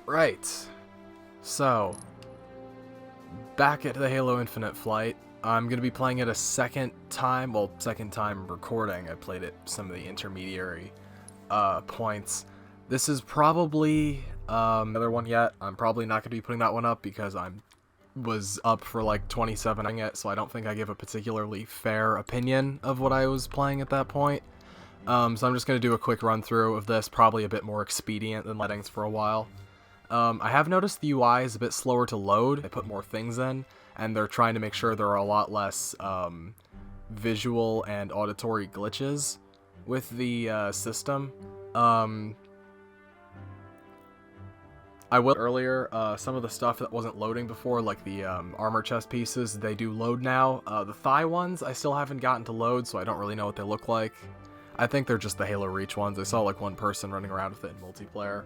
Right. So, back at the Halo Infinite flight. I'm going to be playing it a second time. Well, second time recording. I played it some of the intermediary points. This is probably another one yet. I'm probably not going to be putting that one up because was up for like 27 on it, so I don't think I give a particularly fair opinion of what I was playing at that point. So I'm just going to do a quick run through of this, probably a bit more expedient than lettings for a while. I have noticed the UI is a bit slower to load. They put more things in, and they're trying to make sure there are a lot less visual and auditory glitches with the system. I will earlier, some of the stuff that wasn't loading before, like the armor chest pieces, they do load now. The thigh ones I still haven't gotten to load, so I don't really know what they look like. I think they're just the Halo Reach ones. I saw like one person running around with it in multiplayer.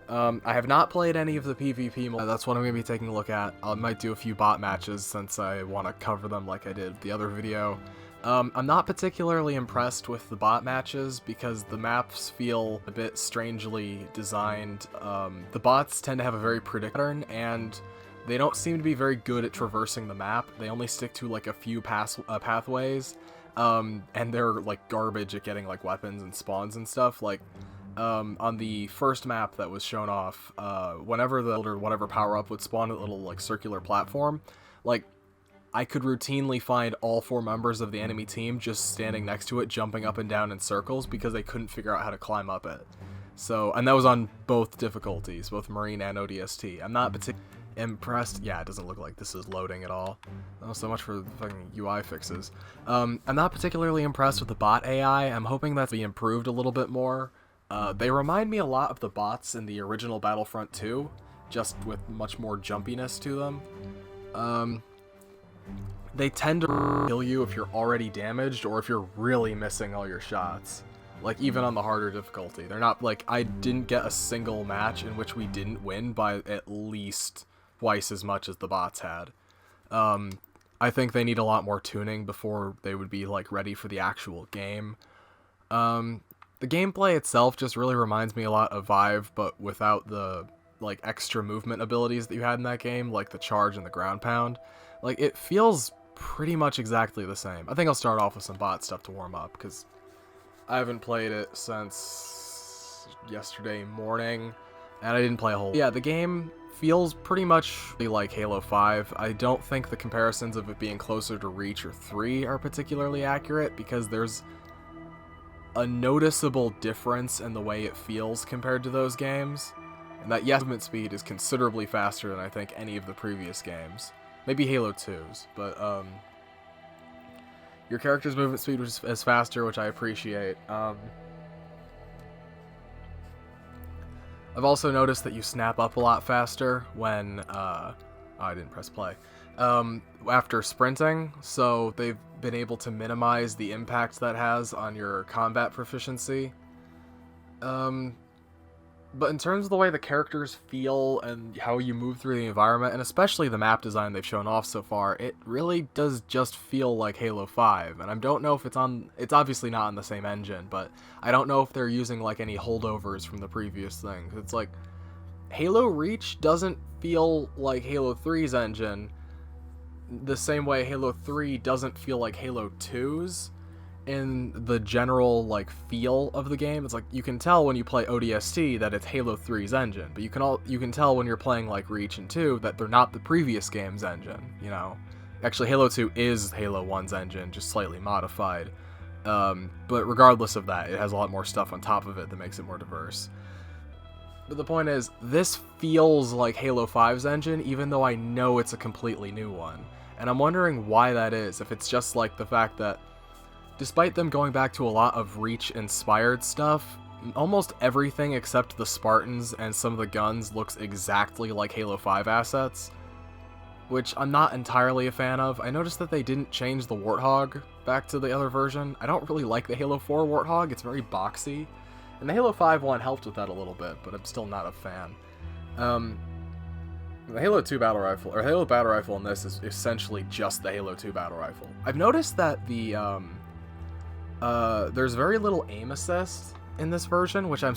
I have not played any of the PvP. That's what I'm going to be taking a look at. I might do a few bot matches since I want to cover them like I did the other video. I'm not particularly impressed with the bot matches because the maps feel a bit strangely designed. The bots tend to have a very predictable pattern, and they don't seem to be very good at traversing the map. They only stick to like a few pathways, and they're like garbage at getting like weapons and spawns and stuff. Like on the first map that was shown off, whenever the whatever power-up would spawn a little like circular platform, like I could routinely find all 4 members of the enemy team just standing next to it, jumping up and down in circles because they couldn't figure out how to climb up it. So, and that was on both difficulties, both Marine and ODST. I'm not particularly impressed. Yeah, it doesn't look like this is loading at all. Oh, so much for the fucking UI fixes. I'm not particularly impressed with the bot AI. I'm hoping that's be improved a little bit more. They remind me a lot of the bots in the original Battlefront 2, just with much more jumpiness to them. They tend to kill you if you're already damaged or if you're really missing all your shots. Like, even on the harder difficulty. They're not, like, I didn't get a single match in which we didn't win by at least twice as much as the bots had. I think they need a lot more tuning before they would be, like, ready for the actual game. The gameplay itself just really reminds me a lot of Vive, but without the, like, extra movement abilities that you had in that game, like the charge and the ground pound. Like, it feels pretty much exactly the same. I think I'll start off with some bot stuff to warm up, because I haven't played it since yesterday morning, and I didn't play a whole... Yeah, the game feels pretty much like Halo 5. I don't think the comparisons of it being closer to Reach or 3 are particularly accurate, because there's a noticeable difference in the way it feels compared to those games, and that, yes, movement speed is considerably faster than I think any of the previous games. Maybe Halo 2's, but your character's movement speed is faster, which I appreciate. I've also noticed that you snap up a lot faster when, oh, I didn't press play, after sprinting, so they've been able to minimize the impact that has on your combat proficiency. But in terms of the way the characters feel and how you move through the environment, and especially the map design they've shown off so far, it really does just feel like Halo 5. And I don't know if it's obviously not on the same engine, but I don't know if they're using like any holdovers from the previous things. It's like, Halo Reach doesn't feel like Halo 3's engine the same way Halo 3 doesn't feel like Halo 2's. In the general like feel of the game, it's like you can tell when you play ODST that it's Halo 3's engine, but you can tell when you're playing like Reach and 2 that they're not the previous game's engine. You know, actually Halo 2 is Halo 1's engine, just slightly modified. But regardless of that, it has a lot more stuff on top of it that makes it more diverse. But the point is, this feels like Halo 5's engine, even though I know it's a completely new one, and I'm wondering why that is. If it's just like the fact that despite them going back to a lot of Reach-inspired stuff, almost everything except the Spartans and some of the guns looks exactly like Halo 5 assets, which I'm not entirely a fan of. I noticed that they didn't change the Warthog back to the other version. I don't really like the Halo 4 Warthog, it's very boxy, and the Halo 5 one helped with that a little bit, but I'm still not a fan. The Halo 2 battle rifle, or Halo battle rifle in this is essentially just the Halo 2 battle rifle. I've noticed that the, there's very little aim assist in this version, which I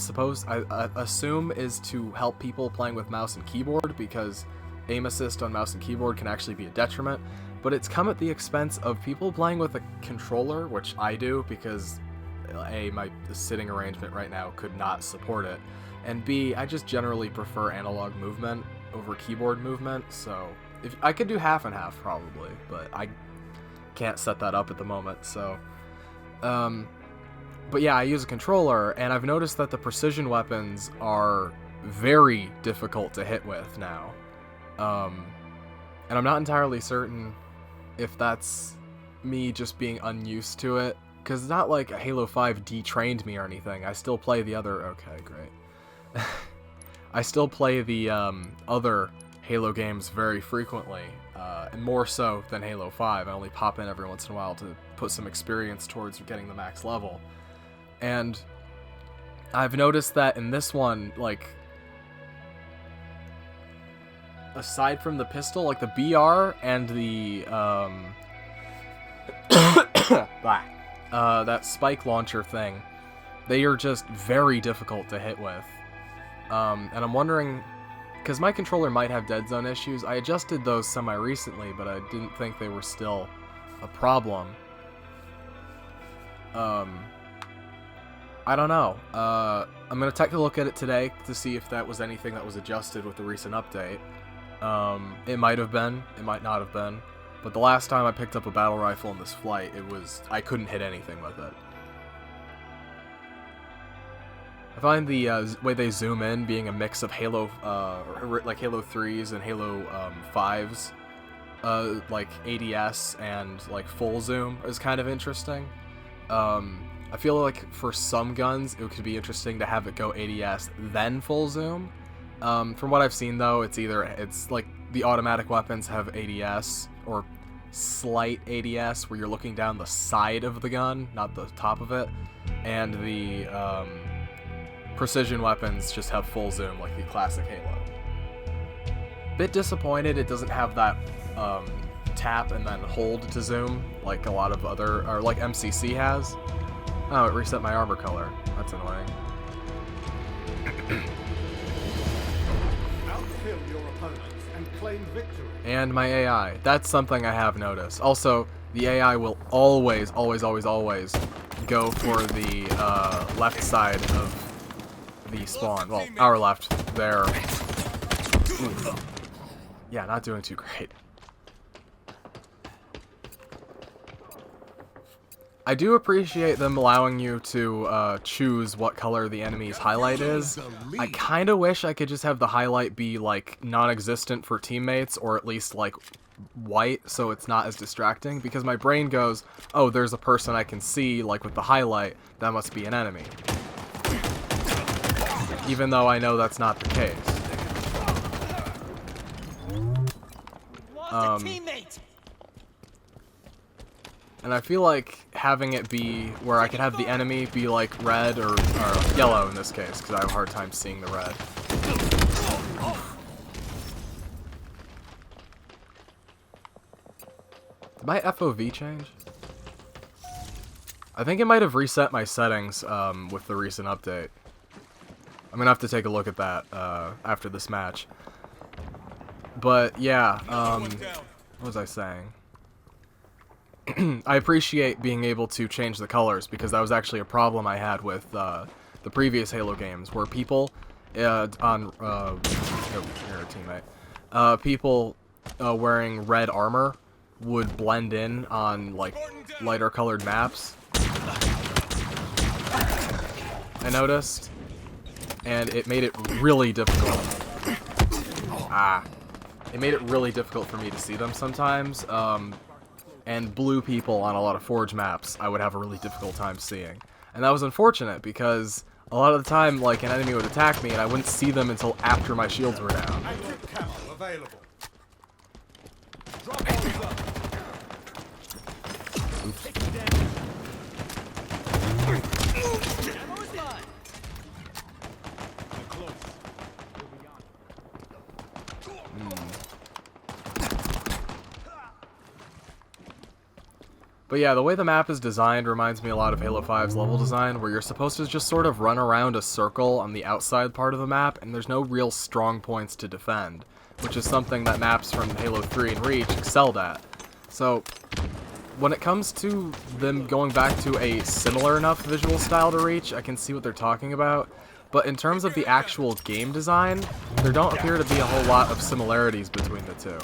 assume is to help people playing with mouse and keyboard, because aim assist on mouse and keyboard can actually be a detriment, but it's come at the expense of people playing with a controller, which I do because A, my sitting arrangement right now could not support it, and B, I just generally prefer analog movement over keyboard movement, so if I could do half and half probably, but I can't set that up at the moment, so but yeah, I use a controller, and I've noticed that the precision weapons are very difficult to hit with now. And I'm not entirely certain if that's me just being unused to it, because it's not like Halo 5 detrained me or anything. I still play the other... Okay, great. I still play the other Halo games very frequently, and more so than Halo 5. I only pop in every once in a while to put some experience towards getting the max level. And I've noticed that in this one, like, aside from the pistol, like the BR and the that spike launcher thing, they are just very difficult to hit with. And I'm wondering, because my controller might have dead zone issues. I adjusted those semi-recently, but I didn't think they were still a problem. I don't know. I'm going to take a look at it today to see if that was anything that was adjusted with the recent update. It might have been, it might not have been, but the last time I picked up a battle rifle in this flight, I couldn't hit anything with it. I find the way they zoom in being a mix of Halo, like Halo 3s and Halo 5s, like ADS and like full zoom is kind of interesting. I feel like for some guns, it could be interesting to have it go ADS, then full zoom. From what I've seen, though, it's like the automatic weapons have ADS, or slight ADS, where you're looking down the side of the gun, not the top of it, and the precision weapons just have full zoom, like the classic Halo. Bit disappointed it doesn't have that tap and then hold to zoom, like a lot of other, or like MCC has. Oh, it reset my armor color. That's annoying. Outkill your opponents and claim victory. And my AI. That's something I have noticed. Also, the AI will always, always, always, always go for the left side of the spawn. Well, our left. There. Ooh. Yeah, not doing too great. I do appreciate them allowing you to choose what color the enemy's highlight is. I kind of wish I could just have the highlight be, like, non-existent for teammates, or at least, like, white, so it's not as distracting, because my brain goes, oh, there's a person I can see, like, with the highlight, that must be an enemy. Even though I know that's not the case. And I feel like having it be where I could have the enemy be like red or yellow in this case, because I have a hard time seeing the red. Did my FOV change? I think it might have reset my settings with the recent update. I'm gonna have to take a look at that after this match. But yeah, what was I saying? I appreciate being able to change the colors, because that was actually a problem I had with the previous Halo games, where people you're a teammate. People wearing red armor would blend in on like lighter colored maps. I noticed, and it made it really difficult. It made it really difficult for me to see them sometimes. And blue people on a lot of Forge maps, I would have a really difficult time seeing. And that was unfortunate, because a lot of the time, like, an enemy would attack me, and I wouldn't see them until after my shields were down. Active camo available. But But yeah, the way the map is designed reminds me a lot of Halo 5's level design, where you're supposed to just sort of run around a circle on the outside part of the map, and there's no real strong points to defend, which is something that maps from Halo 3 and Reach excelled at. So, when it comes to them going back to a similar enough visual style to Reach, I can see what they're talking about. But in terms of the actual game design, there don't appear to be a whole lot of similarities between the two.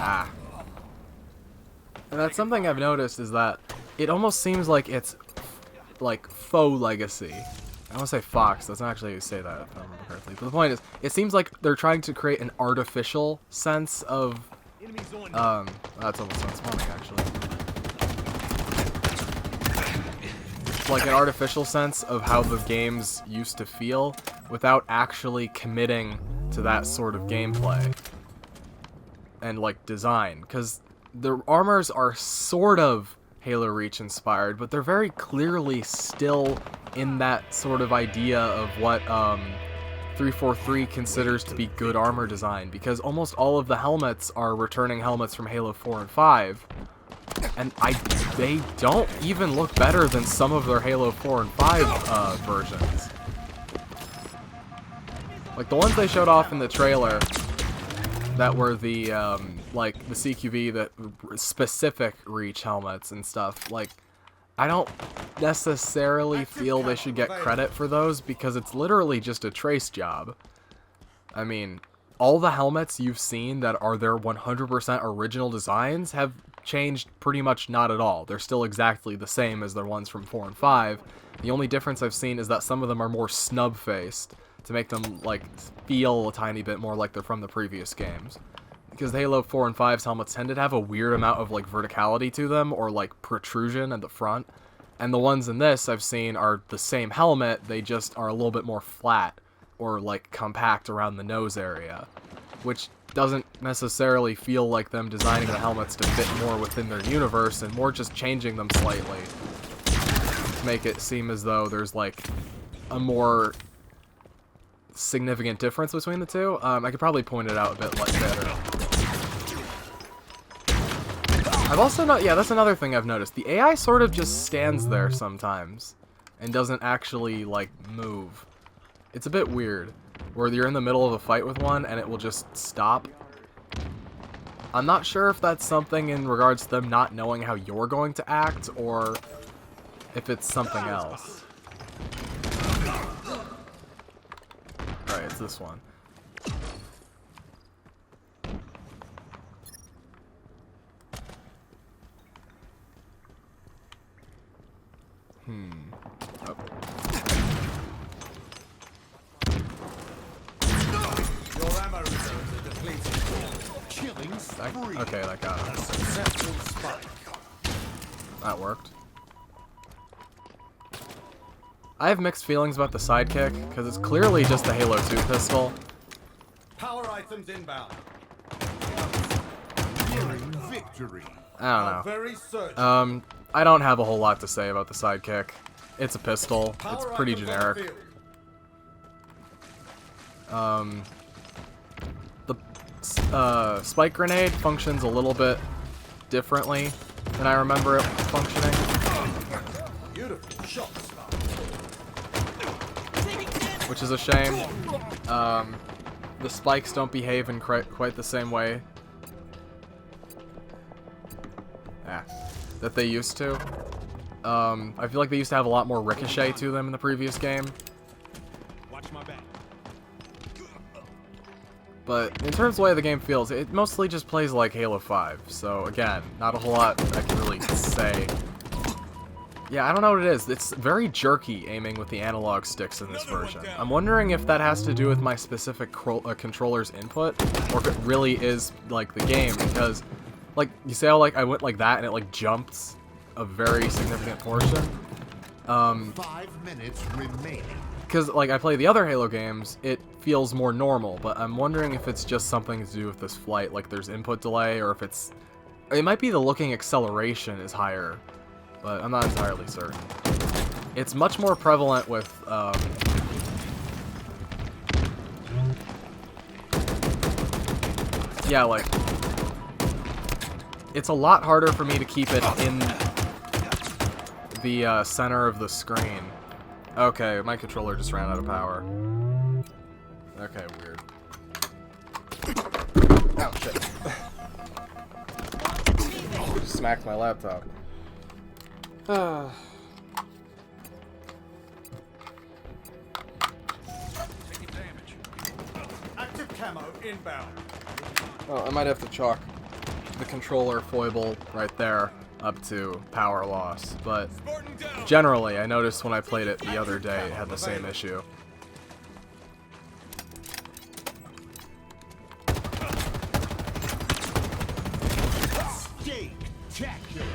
Ah. And that's something I've noticed, is that it almost seems like it's like faux legacy. I want to say Fox, that's not actually how you say that, if I remember correctly. But the point is, it seems like they're trying to create an artificial sense of that's almost sounds funny, actually. Like an artificial sense of how the games used to feel without actually committing to that sort of gameplay and like design, because the armors are sort of Halo Reach inspired, but they're very clearly still in that sort of idea of what 343 considers to be good armor design, because almost all of the helmets are returning helmets from Halo 4 and 5, and they don't even look better than some of their Halo 4 and 5 versions. Like the ones they showed off in the trailer that were the like the CQV, the specific Reach helmets and stuff, like I don't necessarily feel they should get credit for those, because it's literally just a trace job. I mean, all the helmets you've seen that are their 100% original designs have changed pretty much not at all. They're still exactly the same as their ones from 4 and 5. The only difference I've seen is that some of them are more snub-faced to make them like feel a tiny bit more like they're from the previous games. Because the Halo 4 and 5's helmets tended to have a weird amount of like verticality to them, or like protrusion at the front. And the ones in this I've seen are the same helmet, they just are a little bit more flat, or like compact around the nose area, which doesn't necessarily feel like them designing the helmets to fit more within their universe, and more just changing them slightly to make it seem as though there's like a more significant difference between the two. I could probably point it out a bit like better. I've also not, yeah, that's another thing I've noticed. The AI sort of just stands there sometimes and doesn't actually like move. It's a bit weird, where you're in the middle of a fight with one and it will just stop. I'm not sure if that's something in regards to them not knowing how you're going to act, or if it's something else. Right, it's this one. Oh. Your ammo reserves are depleted. Killing spree. Okay, that got it. Successful spike. That worked. I have mixed feelings about the sidekick, because it's clearly just the Halo 2 pistol. Power items inbound. Victory. I don't Very certain. know. I don't have a whole lot to say about the sidekick. It's a pistol. It's pretty generic. The spike grenade functions a little bit differently than I remember it functioning. Beautiful shots. Which is a shame. The spikes don't behave in quite the same way that they used to. I feel like they used to have a lot more ricochet to them in the previous game. Watch my back. But in terms of the way the game feels, it mostly just plays like Halo 5. So again, not a whole lot I can really say. Yeah, I don't know what it is. It's very jerky aiming with the analog sticks in this version. I'm wondering if that has to do with my specific controller's input, or if it really is like the game, because like you say how like I went like that and it like jumped a very significant portion. 5 minutes remaining. Because like I play the other Halo games, it feels more normal, but I'm wondering if it's just something to do with this flight, like there's input delay, or if it might be the looking acceleration is higher, but I'm not entirely certain. It's much more prevalent with yeah, like, it's a lot harder for me to keep it in the center of the screen. Okay, my controller just ran out of power. Okay, weird. Oh, shit. Smacked my laptop. Active camo inbound. Oh, I might have to chalk the controller foible right there up to power loss, but generally, I noticed when I played it the other day, it had the same issue. Steak-tacular.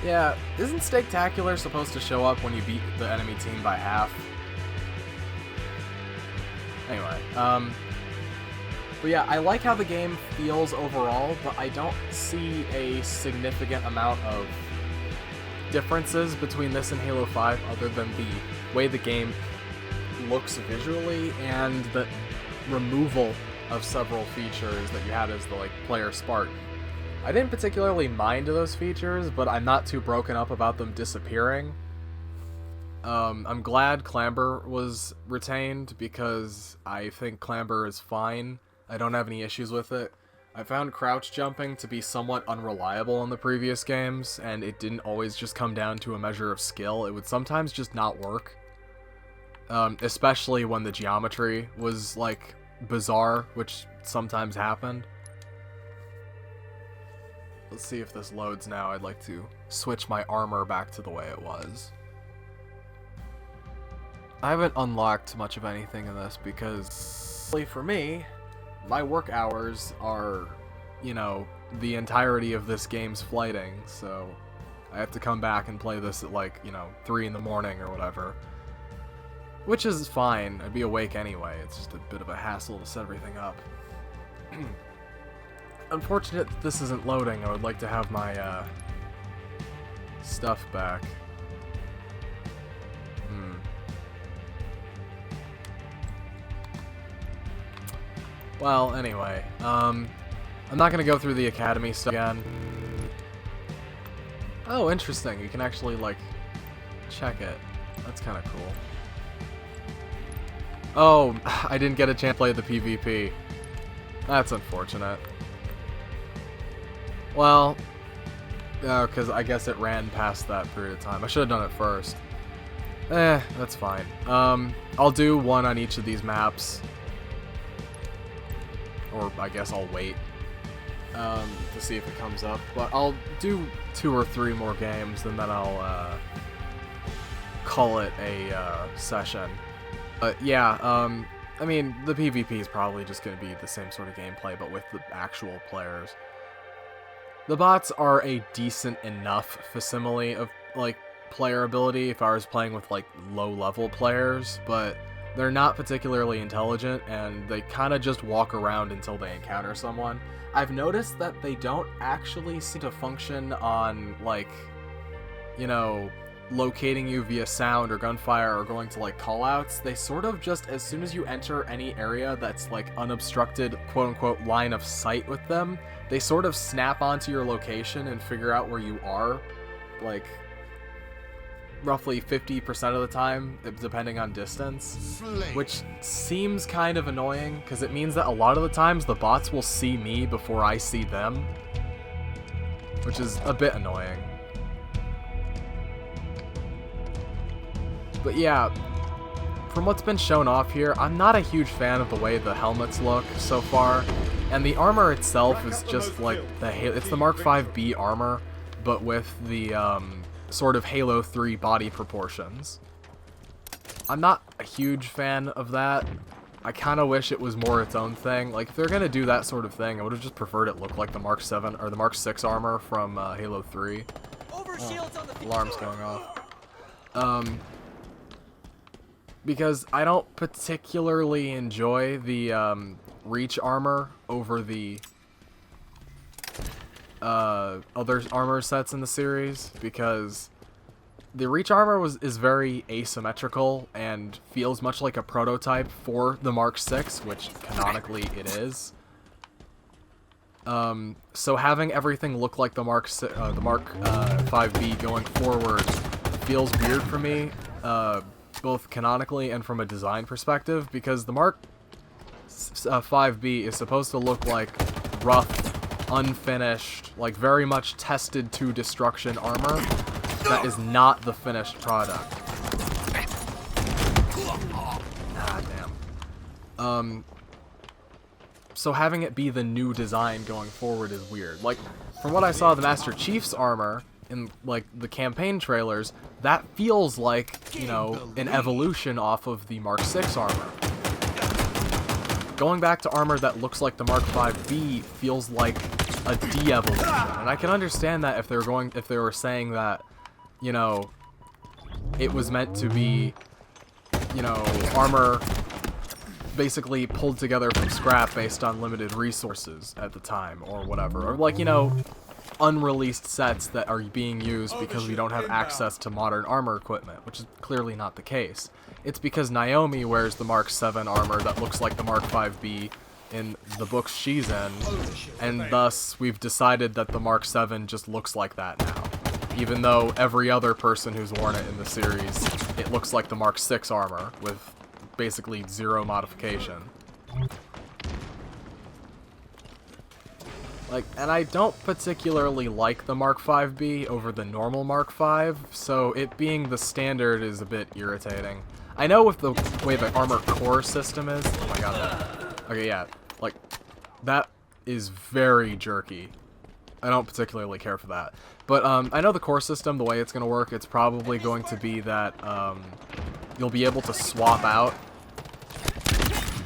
Yeah, isn't Steak-tacular supposed to show up when you beat the enemy team by half? Anyway, but yeah, I like how the game feels overall, but I don't see a significant amount of differences between this and Halo 5 other than the way the game looks visually and the removal of several features that you had as the player Spark. I didn't particularly mind those features, but I'm not too broken up about them disappearing. I'm glad Clamber was retained because I think Clamber is fine. I don't have any issues with it. I found crouch jumping to be somewhat unreliable in the previous games, and it didn't always just come down to a measure of skill. It would sometimes just not work. Especially when the geometry was, like, bizarre, which sometimes happened. Let's see if this loads now. I'd like to switch my armor back to the way it was. I haven't unlocked much of anything in this because, for me, my work hours are, you know, the entirety of this game's flighting, so I have to come back and play this at, like, you know, 3 in the morning or whatever. Which is fine. I'd be awake anyway. It's just a bit of a hassle to set everything up. Unfortunate that this isn't loading. I would like to have my, stuff back. Well, anyway, I'm not gonna go through the Academy stuff again. Oh, interesting. You can actually, like, check it. That's kind of cool. Oh, I didn't get a chance to play the PvP. That's unfortunate. Well, because I guess it ran past that period of time. I should have done it first. That's fine. I'll do one on each of these maps. Or I guess I'll wait to see if it comes up. But I'll do 2 or 3 more games, and then I'll call it a session. But yeah, I mean, the PvP is probably just going to be the same sort of gameplay, but with the actual players. The bots are a decent enough facsimile of, like, player ability if I was playing with, like, low-level players, but they're not particularly intelligent, and they kind of just walk around until they encounter someone. I've noticed that they don't actually seem to function on, like, you know, locating you via sound or gunfire or going to, like, callouts. They sort of just, as soon as you enter any area that's, like, unobstructed, quote-unquote, line of sight with them, they sort of snap onto your location and figure out where you are, like, roughly 50% of the time, depending on distance, which seems kind of annoying, because it means that a lot of the times the bots will see me before I see them, which is a bit annoying. But yeah, from what's been shown off here, I'm not a huge fan of the way the helmets look so far, and the armor itself is just like it's the Mark 5B armor, but with the sort of Halo 3 body proportions. I'm not a huge fan of that. I kind of wish it was more its own thing. Like, if they're gonna do that sort of thing, I would have just preferred it look like the Mark 7 or the Mark 6 armor from Halo 3. Alarm's going off. Because I don't particularly enjoy the Reach armor over the other armor sets in the series, because the Reach armor is very asymmetrical and feels much like a prototype for the Mark 6, which canonically it is. So having everything look like the Mark 5B going forward feels weird for me, both canonically and from a design perspective, because the Mark 5B is supposed to look like rough, unfinished, like very much tested to destruction armor. That is not the finished product. Ah, damn. So having it be the new design going forward is weird. Like, from what I saw of the Master Chief's armor in, like, the campaign trailers, that feels like, you know, an evolution off of the Mark 6 armor. Going back to armor that looks like the Mark 5B feels like a de-evolution. And I can understand that if they were saying that, you know, it was meant to be, you know, armor basically pulled together from scrap based on limited resources at the time, or whatever. Or, like, you know, unreleased sets that are being used because we don't have access to modern armor equipment, which is clearly not the case. It's because Naomi wears the Mark 7 armor that looks like the Mark 5B in the books she's in, and thus we've decided that the Mark 7 just looks like that now. Even though every other person who's worn it in the series, it looks like the Mark 6 armor, with basically zero modification. Like, and I don't particularly like the Mark 5B over the normal Mark 5, so it being the standard is a bit irritating. I know with the way the armor core system is, oh my god, okay, yeah, like, that is very jerky. I don't particularly care for that. But, I know the core system, the way it's going to work, it's probably going to be that, you'll be able to swap out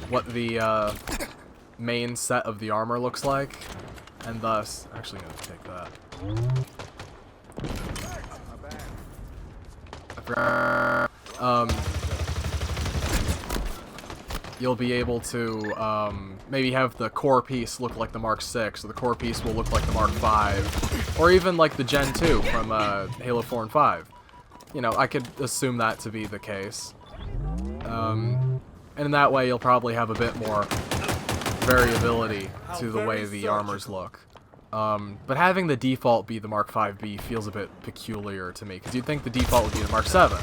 what the, main set of the armor looks like, and thus, actually I'm going to take that. You'll be able to, maybe have the core piece look like the Mark 6, or the core piece will look like the Mark 5, or even like the Gen 2 from, Halo 4 and 5. You know, I could assume that to be the case. And in that way, you'll probably have a bit more variability to the way the armors look. But having the default be the Mark 5B feels a bit peculiar to me, because you'd think the default would be the Mark 7.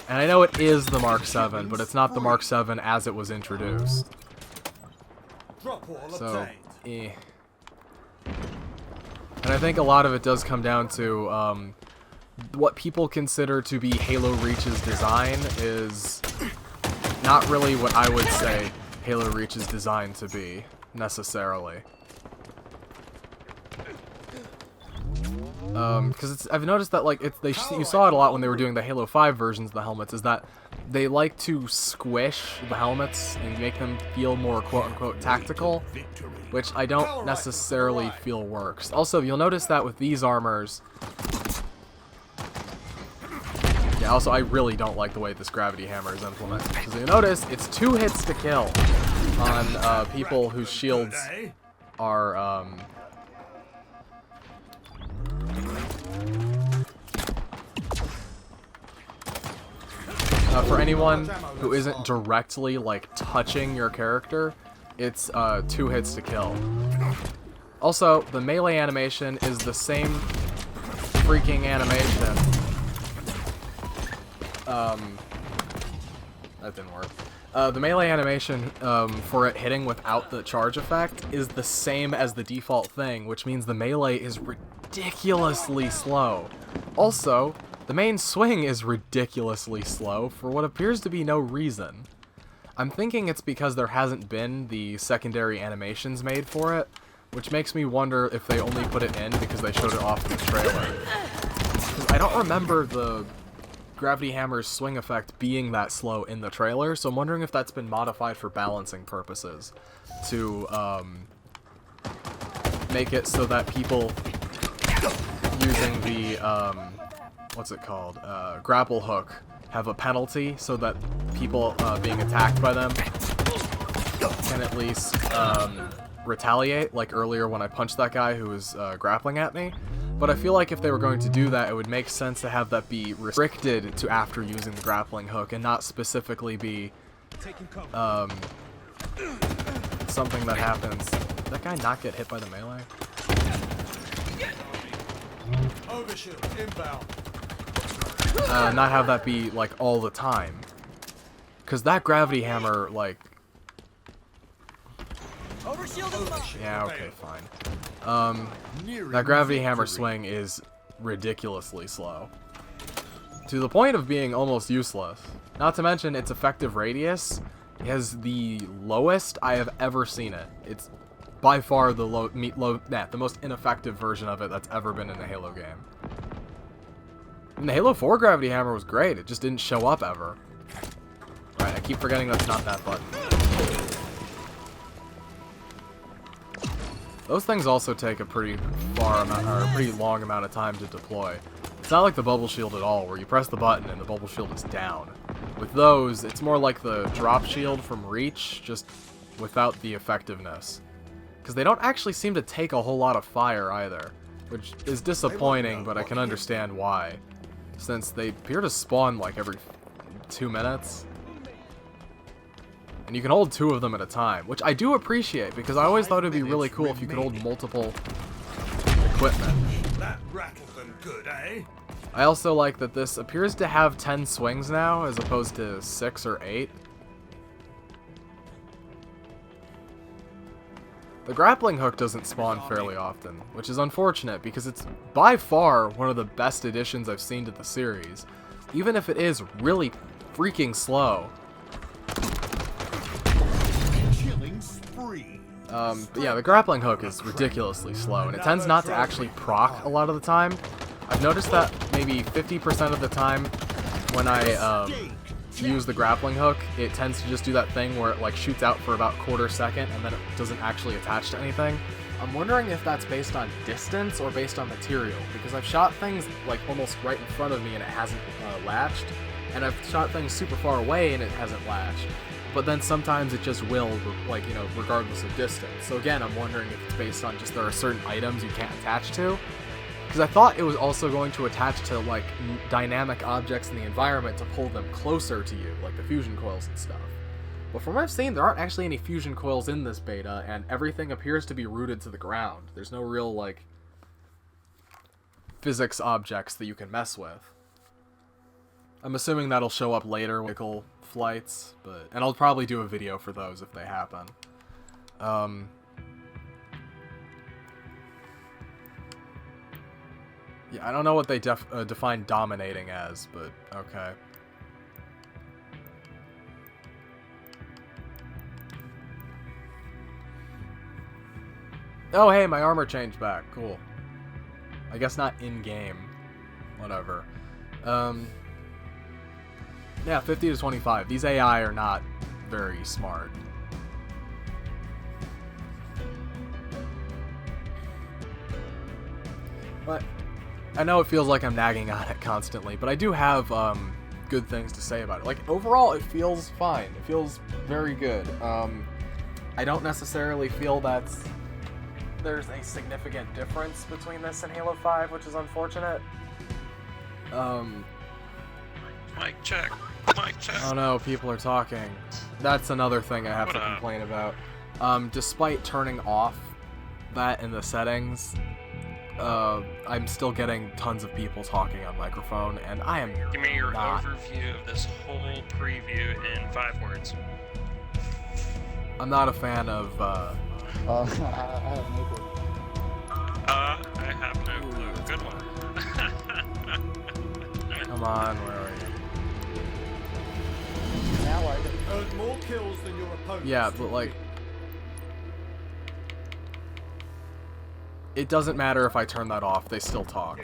And I know it is the Mark 7, but it's not the Mark 7 as it was introduced. So, eh. And I think a lot of it does come down to, what people consider to be Halo Reach's design is not really what I would say Halo Reach is designed to be, necessarily. Because I've noticed that, like, you saw it a lot when they were doing the Halo 5 versions of the helmets, is that they like to squish the helmets and make them feel more quote-unquote tactical, which I don't necessarily feel works. Also, you'll notice that with these armors... Yeah, also, I really don't like the way this gravity hammer is implemented, because you'll notice it's 2 hits to kill on people whose shields are, for anyone who isn't directly, like, touching your character, it's 2 hits to kill. Also, the melee animation is the same freaking animation. That didn't work. The melee animation for it hitting without the charge effect is the same as the default thing, which means the melee is ridiculously slow. Also, the main swing is ridiculously slow for what appears to be no reason. I'm thinking it's because there hasn't been the secondary animations made for it, which makes me wonder if they only put it in because they showed it off in the trailer. 'Cause I don't remember the Gravity Hammer's swing effect being that slow in the trailer, so I'm wondering if that's been modified for balancing purposes to make it so that people using the what's it called, grapple hook have a penalty, so that people being attacked by them can at least retaliate, like earlier when I punched that guy who was grappling at me. But I feel like if they were going to do that, it would make sense to have that be restricted to after using the grappling hook, and not specifically be something that happens that guy not get hit by the melee? Overshield inbound. Not have that be, like, all the time. Because that gravity hammer, like... Yeah, okay, fine. That gravity hammer swing is ridiculously slow. To the point of being almost useless. Not to mention its effective radius is the lowest I have ever seen it. It's by far the the most ineffective version of it that's ever been in a Halo game. And the Halo 4 gravity hammer was great, it just didn't show up ever. Right, I keep forgetting that's not that button. Those things also take a pretty long amount of time to deploy. It's not like the bubble shield at all, where you press the button and the bubble shield is down. With those, it's more like the drop shield from Reach, just without the effectiveness. Because they don't actually seem to take a whole lot of fire either, which is disappointing, but I can understand why. Since they appear to spawn like every 2 minutes. And you can hold 2 of them at a time, which I do appreciate, because I always thought it'd be really cool if you could hold multiple equipment. That rattled them good, eh? I also like that this appears to have 10 swings now, as opposed to 6 or 8. The grappling hook doesn't spawn fairly often, which is unfortunate because it's by far one of the best additions I've seen to the series, even if it is really freaking slow. But yeah, the grappling hook is ridiculously slow, and it tends not to actually proc a lot of the time. I've noticed that maybe 50% of the time when I use the grappling hook, it tends to just do that thing where it like shoots out for about 1/4 second and then it doesn't actually attach to anything. I'm wondering if that's based on distance or based on material, because I've shot things like almost right in front of me and it hasn't latched, and I've shot things super far away and it hasn't latched. But then sometimes it just will, like, you know, regardless of distance. So again, I'm wondering if it's based on just there are certain items you can't attach to. Because I thought it was also going to attach to, like, dynamic objects in the environment to pull them closer to you, like the fusion coils and stuff. But from what I've seen, there aren't actually any fusion coils in this beta, and everything appears to be rooted to the ground. There's no real, like, physics objects that you can mess with. I'm assuming that'll show up later with vehicle flights, and I'll probably do a video for those if they happen. Yeah, I don't know what they define dominating as, but okay. Oh, hey, my armor changed back. Cool. I guess not in-game. Whatever. Yeah, 50 to 25. These AI are not very smart. But I know it feels like I'm nagging on it constantly, but I do have good things to say about it. Like, overall, it feels fine. It feels very good. I don't necessarily feel that there's a significant difference between this and Halo 5, which is unfortunate. Mic check. Mic check. Oh no, people are talking. That's another thing I have to complain about. Despite turning off that in the settings, I'm still getting tons of people talking on microphone, and I am Give me your not. overview of this whole preview in 5 words. I'm not a fan of, I have no clue. I have no clue. Good one. come on, where are you? Now I Earned more kills than your opponent. Yeah, but like, it doesn't matter if I turn that off, they still talk.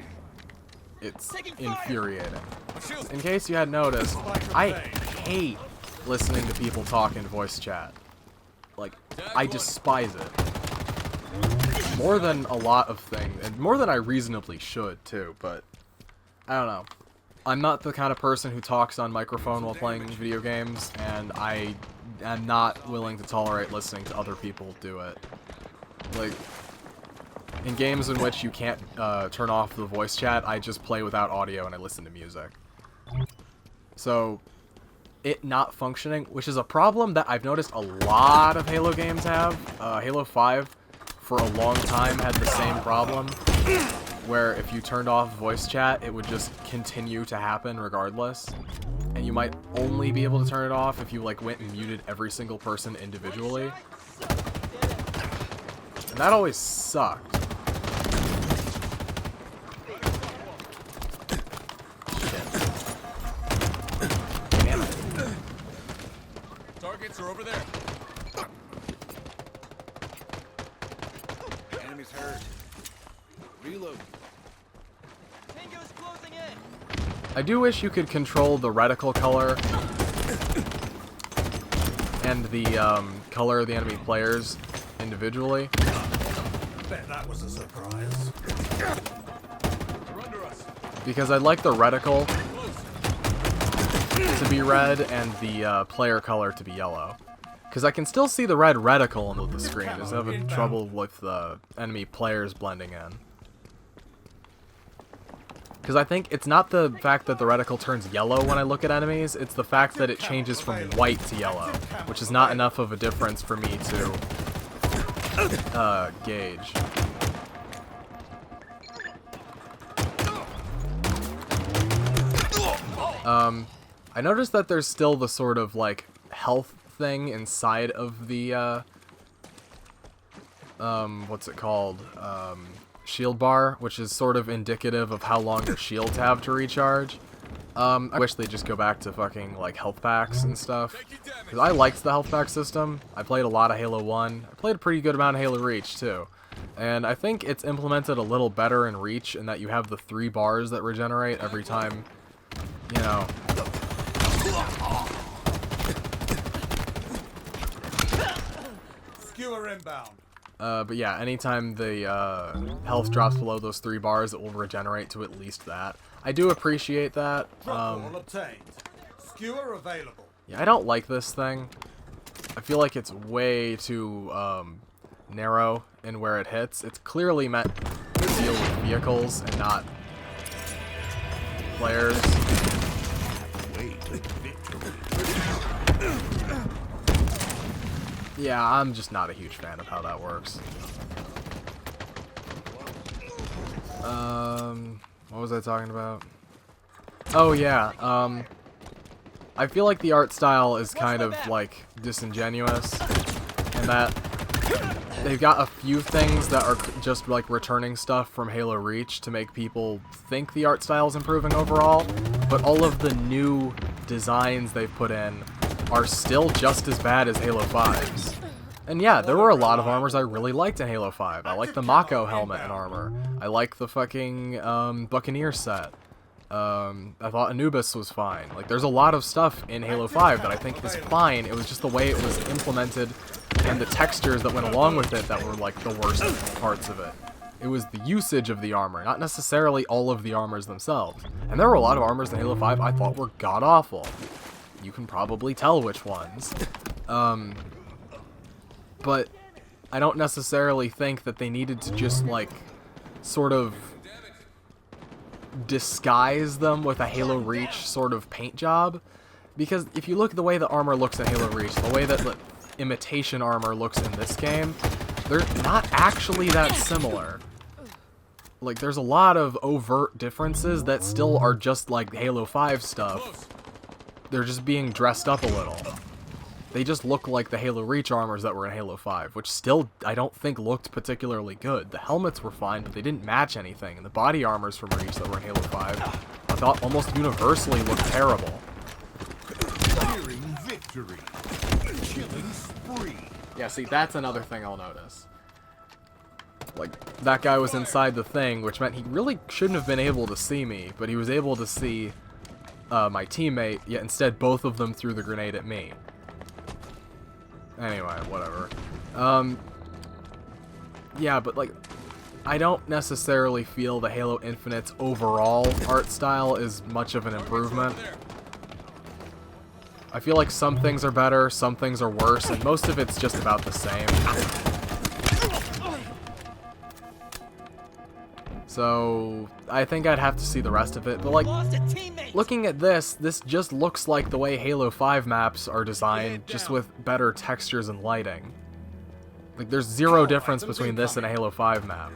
It's infuriating. In case you hadn't noticed, I hate listening to people talk in voice chat. Like, I despise it. More than a lot of things, and more than I reasonably should, too, but I don't know. I'm not the kind of person who talks on microphone while playing video games, and I am not willing to tolerate listening to other people do it. Like, in games in which you can't turn off the voice chat, I just play without audio and I listen to music. So, it not functioning, which is a problem that I've noticed a lot of Halo games have. Halo 5 for a long time had the same problem, where if you turned off voice chat, it would just continue to happen regardless. And you might only be able to turn it off if you like went and muted every single person individually. And that always sucked. Damn it. Targets are over there. Enemies hurt. Reload. Tango's closing in. I do wish you could control the reticle color and the color of the enemy players individually. Bet that was a surprise. They're under us. Because I'd like the reticle to be red and the player color to be yellow. Because I can still see the red reticle on the screen. I just have trouble with the enemy players blending in. Because I think it's not the fact that the reticle turns yellow when I look at enemies, it's the fact that it changes from white to yellow, which is not enough of a difference for me to gauge. I noticed that there's still the sort of like health thing inside of the what's it called? Shield bar, which is sort of indicative of how long your shields have to recharge. I wish they'd just go back to fucking like health packs and stuff, because I liked the health pack system. I played a lot of Halo 1. I played a pretty good amount of Halo Reach too, and I think it's implemented a little better in Reach in that you have the 3 bars that regenerate every time, you know. Skewer inbound. But yeah, anytime the health drops below those 3 bars, it will regenerate to at least that. I do appreciate that. Drop ball obtained. Skewer available. Yeah, I don't like this thing. I feel like it's way too narrow in where it hits. It's clearly meant to deal with vehicles and not players. Yeah, I'm just not a huge fan of how that works. What was I talking about? Oh yeah, I feel like the art style is kind of like disingenuous, and that they've got a few things that are just like returning stuff from Halo Reach to make people think the art style is improving overall, but all of the new designs they've put in are still just as bad as Halo 5's. And yeah, there were a lot of armors I really liked in Halo 5. I like the Mako helmet and armor. I like the fucking Buccaneer set. I thought Anubis was fine. Like, there's a lot of stuff in Halo 5 that I think is fine. It was just the way it was implemented and the textures that went along with it that were like the worst parts of it. It was the usage of the armor, not necessarily all of the armors themselves. And there were a lot of armors in Halo 5 I thought were god-awful. You can probably tell which ones. But I don't necessarily think that they needed to just, like, sort of disguise them with a Halo Reach sort of paint job. Because if you look at the way the armor looks in Halo Reach, the way that the imitation armor looks in this game, they're not actually that similar. Like, there's a lot of overt differences that still are just like Halo 5 stuff. They're just being dressed up a little. They just look like the Halo Reach armors that were in Halo 5, which still, I don't think, looked particularly good. The helmets were fine, but they didn't match anything, and the body armors from Reach that were in Halo 5, I thought almost universally looked terrible. Clearing victory. Killing spree. Yeah, see, that's another thing I'll notice. Like, that guy was inside the thing, which meant he really shouldn't have been able to see me, but he was able to see my teammate, yet instead both of them threw the grenade at me. Anyway, whatever. Yeah, but like, I don't necessarily feel the Halo Infinite's overall art style is much of an improvement. I feel like some things are better, some things are worse, and most of it's just about the same. So, I think I'd have to see the rest of it, but like, looking at this just looks like the way Halo 5 maps are designed, just with better textures and lighting. Like, there's zero difference between this and a Halo 5 map.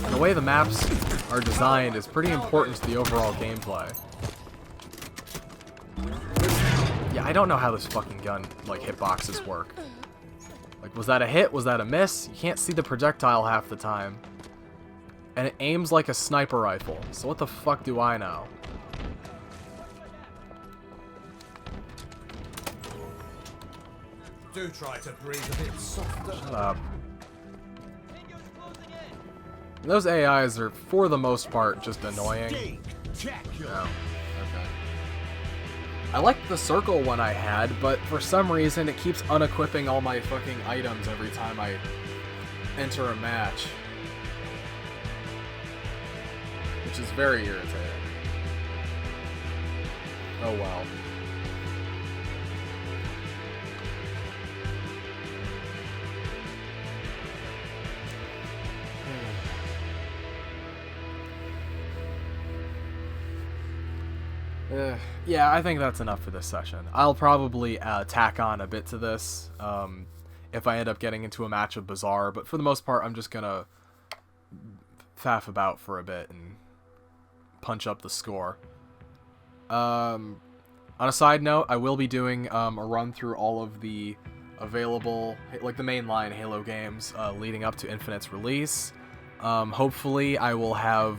And the way the maps are designed is pretty important to the overall gameplay. Yeah, I don't know how this fucking gun, like, hitboxes work. Like, was that a hit? Was that a miss? You can't see the projectile half the time. And it aims like a sniper rifle. So what the fuck do I know? Do try to breathe a bit softer. Shut up. Tango's closing in. Those AIs are, for the most part, just annoying. Spectacular. Oh, okay. I liked the circle one I had, but for some reason it keeps unequipping all my fucking items every time I enter a match. Which is very irritating. Oh well. Yeah, I think that's enough for this session. I'll probably tack on a bit to this if I end up getting into a match of Bazaar, but for the most part, I'm just gonna faff about for a bit and punch up the score. On a side note, I will be doing a run through all of the available, like the mainline Halo games leading up to Infinite's release. Hopefully, I will have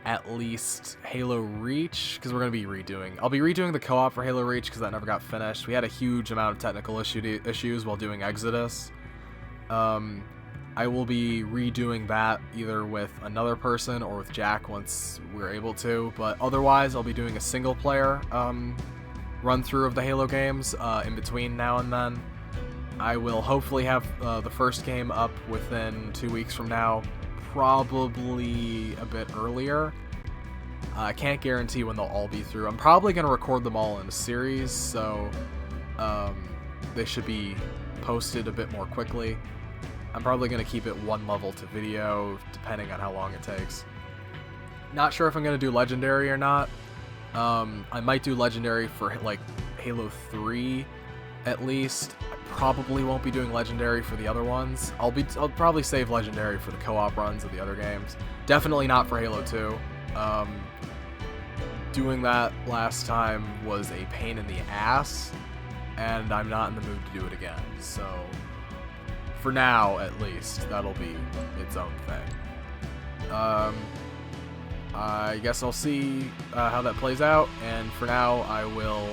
at least Halo Reach, because we're going to be redoing. I'll be redoing the co-op for Halo Reach because that never got finished. We had a huge amount of technical issues while doing Exodus. I will be redoing that either with another person or with Jack once we're able to, but otherwise I'll be doing a single player run through of the Halo games in between now and then. I will hopefully have the first game up within 2 weeks from now, probably a bit earlier. I can't guarantee when they'll all be through. I'm probably going to record them all in a series, so they should be posted a bit more quickly. I'm probably going to keep it one level to video, depending on how long it takes. Not sure if I'm going to do Legendary or not. I might do Legendary for, like, Halo 3, at least. I probably won't be doing Legendary for the other ones. I'll probably save Legendary for the co-op runs of the other games. Definitely not for Halo 2. Doing that last time was a pain in the ass, and I'm not in the mood to do it again. So, for now, at least, that'll be its own thing. I guess I'll see how that plays out, and for now, I will